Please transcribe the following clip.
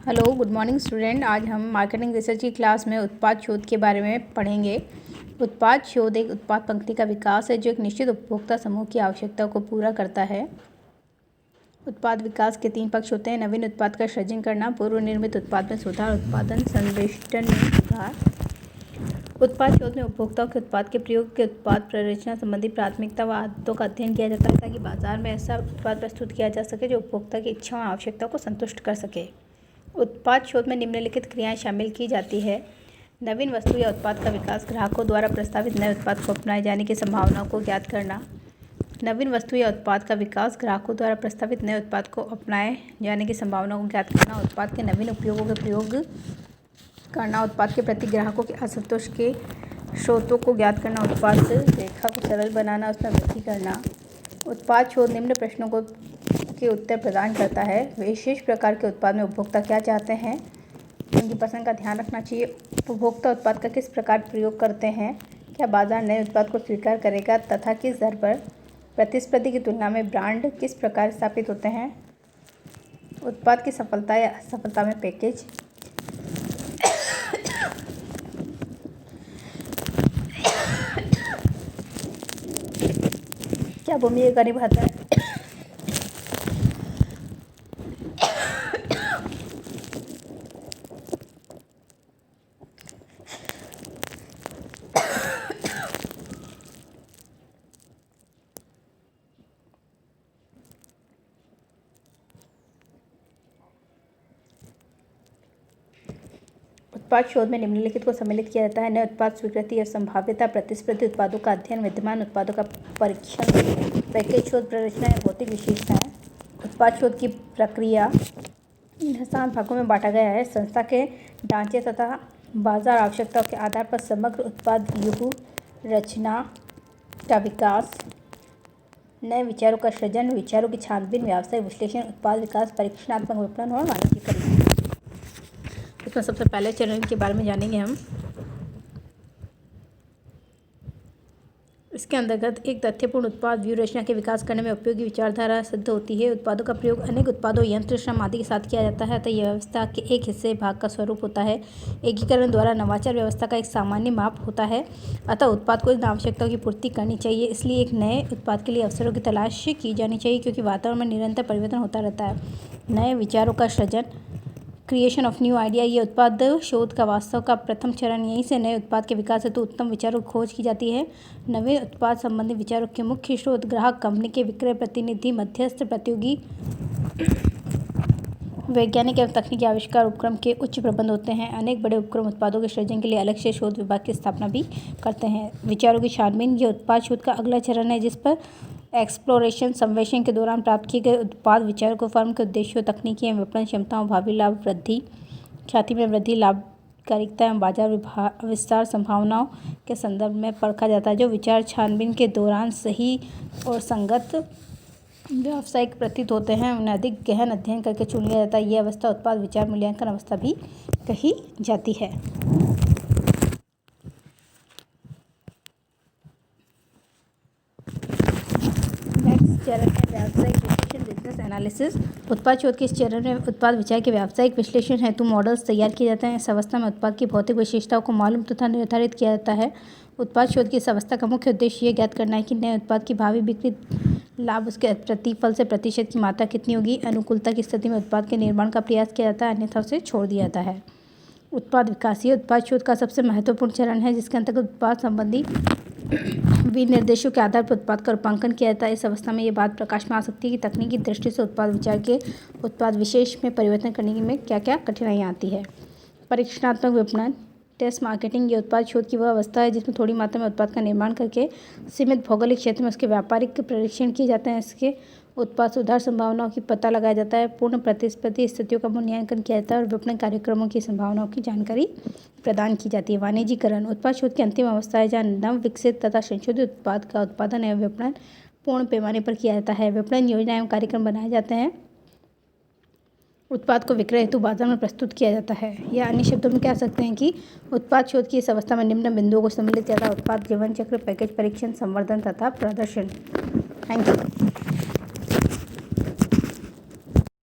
Hello, good morning student. आज हम marketing research की क्लास में उत्पाद शोध के बारे में पढ़ेंगे। उत्पाद शोध एक उत्पाद पंक्ति का विकास है जो एक निश्चित उपभोक्ता समूह की आवश्यकताओं को पूरा करता है। उत्पाद विकास के 3 पक्ष होते हैं: नवीन उत्पाद का सृजन करना, पूर्व निर्मित उत्पाद में सुधार, उत्पादन संवेष्टन में सुधार। उत्पाद शोध में उपभोक्ताओं के उत्पाद के प्रयोग के उत्पाद प्ररचना संबंधी प्राथमिकता व आदतों का अध्ययन किया जाता है ताकि बाजार में ऐसा उत्पाद प्रस्तुत किया जा सके जो उपभोक्ता की इच्छाओं और आवश्यकताओं को संतुष्ट कर सके। उत्पाद शोध में निम्नलिखित क्रियाएं शामिल की जाती है: नवीन वस्तु या उत्पाद का विकास, ग्राहकों द्वारा प्रस्तावित नए उत्पाद को अपनाए जाने की संभावनाओं को ज्ञात करना। नवीन वस्तु या उत्पाद का विकास, ग्राहकों द्वारा प्रस्तावित नए उत्पाद को अपनाए जाने की संभावनाओं को ज्ञात करना। उत्पाद के नवीन उपयोगों के प्रयोग करना। उत्पाद के प्रति ग्राहकों के असंतोष के स्रोतों को ज्ञात करना। उत्पाद रेखा को सरल बनाना, उसमें वृद्धि करना। उत्पाद शोध निम्न प्रश्नों के उत्तर प्रदान करता है: विशेष प्रकार के उत्पाद में उपभोक्ता क्या चाहते हैं, उनकी पसंद का ध्यान रखना चाहिए। उपभोक्ता उत्पाद का किस प्रकार प्रयोग करते हैं, क्या बाजार नए उत्पाद को स्वीकार करेगा तथा किस दर पर। प्रतिस्पर्धी की तुलना में ब्रांड किस प्रकार स्थापित होते हैं। उत्पाद की सफलता या असफलता में पैकेज। क्या भूमिका निभाता है। उत्पाद शोध में निम्नलिखित को सम्मिलित किया जाता है: नए उत्पाद स्वीकृति और संभाव्यता, प्रतिस्पर्धी उत्पादों का अध्ययन, विद्यमान उत्पादों का परीक्षण, पैकेज शोध, प्ररचना या भौतिक विशेषताएं। उत्पाद शोध की प्रक्रिया इन 7 भागों में बांटा गया है: संस्था के ढांचे तथा बाजार आवश्यकताओं के आधार पर समग्र उत्पाद व्यूह रचना का विकास, नए विचारों का सृजन, विचारों की छानबीन, व्यावसायिक विश्लेषण, उत्पाद विकास, परीक्षणात्मक विपणन और वाणिज्यीकरण। इसमें सबसे पहले चरण के बारे में जानेंगे हम। इसके अंतर्गत एक तथ्यपूर्ण उत्पाद व्यू रचना के विकास करने में उपयोगी विचारधारा सिद्ध होती है। उत्पादों का प्रयोग अनेक उत्पादों, यंत्र, श्रम आदि के साथ किया जाता है अतः यह व्यवस्था के एक हिस्से भाग का स्वरूप होता है। एकीकरण द्वारा नवाचार व्यवस्था का एक सामान्य माप होता है अतः उत्पाद को इन आवश्यकताओं की पूर्ति करनी चाहिए। इसलिए एक नए उत्पाद के लिए अवसरों की तलाश की जानी चाहिए क्योंकि वातावरण में निरंतर परिवर्तन होता रहता है। नए विचारों का सृजन, क्रिएशन ऑफ न्यू आइडिया, ये उत्पाद शोध का वास्तव का प्रथम चरण। यहीं से नए उत्पाद के विकास हेतु उत्तम विचारों की खोज की जाती है। नवीन उत्पाद संबंधी विचारों के मुख्य स्रोत ग्राहक, कंपनी के विक्रय प्रतिनिधि, मध्यस्थ, प्रतियोगी, वैज्ञानिक एवं तकनीकी आविष्कार, उपक्रम के उच्च प्रबंध होते हैं। अनेक बड़े उपक्रम उत्पादों के सृजन के लिए अलग से शोध विभाग की स्थापना भी करते हैं। विचारों की छानबीन, ये उत्पाद शोध का अगला चरण है जिस पर एक्सप्लोरेशन, सर्वेक्षण के दौरान प्राप्त किए गए उत्पाद विचारों को फर्म के उद्देश्यों, तकनीकी एवं विपणन क्षमताओं, भावी लाभ वृद्धि, ख्याति में वृद्धि, लाभकारिता एवं बाजार विस्तार संभावनाओं के संदर्भ में परखा जाता है। जो विचार छानबीन के दौरान सही और संगत व्यावसायिक प्रतीत होते हैं उन्हें अधिक गहन अध्ययन करके चुन लिया जाता है। यह अवस्था उत्पाद विचार मूल्यांकन अवस्था भी कही जाती है। चरण है व्यावसायिक विश्लेषण, बिजनेस एनालिसिस। उत्पाद शोध के इस चरण में उत्पाद विचार के व्यावसायिक विश्लेषण हेतु मॉडल्स तैयार किए जाते हैं। इस अवस्था में उत्पाद की भौतिक विशेषताओं को मालूम तथा निर्धारित किया जाता है। उत्पाद शोध की इस अवस्था का मुख्य उद्देश्य यह ज्ञात करना है कि नए उत्पाद की भावी बिक्री लाभ, उसके प्रतिफल से प्रतिशत की मात्रा कितनी होगी। अनुकूलता की स्थिति में उत्पाद के निर्माण का प्रयास किया जाता है, अन्यथा उसे छोड़ दिया जाता है। उत्पाद विकास, ये उत्पाद शोध का सबसे महत्वपूर्ण चरण है जिसके अंतर्गत उत्पाद संबंधी विनिर्देशों के आधार पर उत्पाद का रूपांकन किया जाता है। इस अवस्था में ये बात प्रकाश में आ सकती है कि तकनीकी दृष्टि से उत्पाद विचार के उत्पाद विशेष में परिवर्तन करने में क्या क्या कठिनाइयाँ आती है। परीक्षणात्मक विपणन, टेस्ट मार्केटिंग, ये उत्पाद शोध की वह अवस्था है जिसमें थोड़ी मात्रा में उत्पाद का निर्माण करके सीमित भौगोलिक क्षेत्र में उसके व्यापारिक परीक्षण किए जाते हैं। इसके उत्पाद सुधार संभावनाओं की पता लगाया जाता है, पूर्ण प्रतिस्पर्धी स्थितियों का मूल्यांकन किया जाता है और विपणन कार्यक्रमों की संभावनाओं की जानकारी प्रदान की जाती है। वाणिज्यीकरण उत्पाद शोध की अंतिम अवस्था है जहाँ नव विकसित तथा संशोधित उत्पाद का उत्पादन एवं विपणन पूर्ण पैमाने पर किया जाता है। विपणन योजना एवं कार्यक्रम बनाए जाते हैं। उत्पाद को विक्रय हेतु बाजार में प्रस्तुत किया जाता है। या अन्य शब्दों में कह सकते हैं कि उत्पाद शोध की इस अवस्था में निम्न बिंदुओं को सम्मिलित किया जाता है: उत्पाद जीवन चक्र, पैकेज, परीक्षण, संवर्धन तथा प्रदर्शन। Thank you.